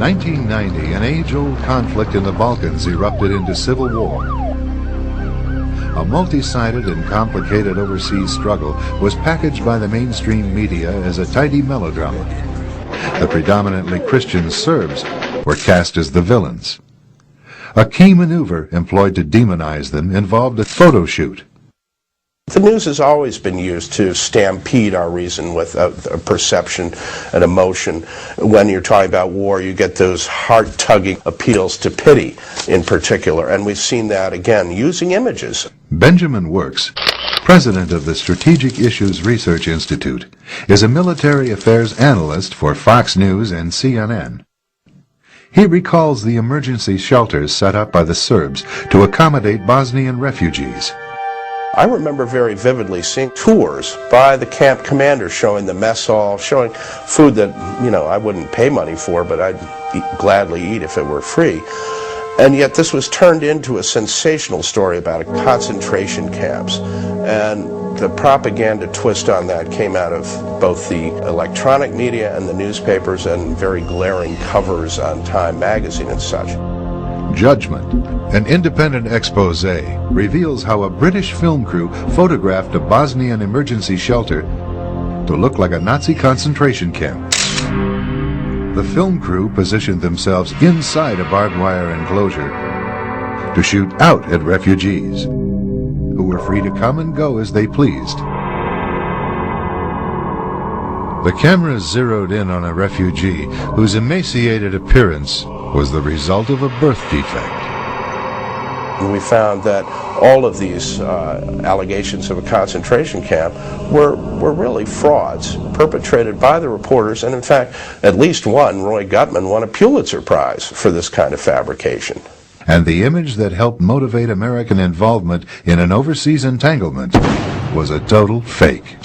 1990, an age-old conflict in the Balkans erupted into civil war. A multi-sided and complicated overseas struggle was packaged by the mainstream media as a tidy melodrama. The predominantly Christian Serbs were cast as the villains. A key maneuver employed to demonize them involved a photo shoot. The news has always been used to stampede our reason with a perception and emotion. When you're talking about war, you get those heart-tugging appeals to pity in particular, and we've seen that again using images. Benjamin Works, president of the Strategic Issues Research Institute, is a military affairs analyst for Fox News and CNN. He recalls the emergency shelters set up by the Serbs to accommodate Bosnian refugees. I remember very vividly seeing tours by the camp commander showing the mess hall, showing food that, I wouldn't pay money for, but I'd gladly eat if it were free. And yet this was turned into a sensational story about concentration camps. And the propaganda twist on that came out of both the electronic media and the newspapers and very glaring covers on Time magazine and such. Judgment, an independent expose, reveals how a British film crew photographed a Bosnian emergency shelter to look like a Nazi concentration camp. The film crew positioned themselves inside a barbed wire enclosure to shoot out at refugees, who were free to come and go as they pleased. The cameras zeroed in on a refugee whose emaciated appearance was the result of a birth defect. And we found that all of these allegations of a concentration camp were really frauds perpetrated by the reporters, and in fact, at least one, Roy Gutman, won a Pulitzer Prize for this kind of fabrication. And the image that helped motivate American involvement in an overseas entanglement was a total fake.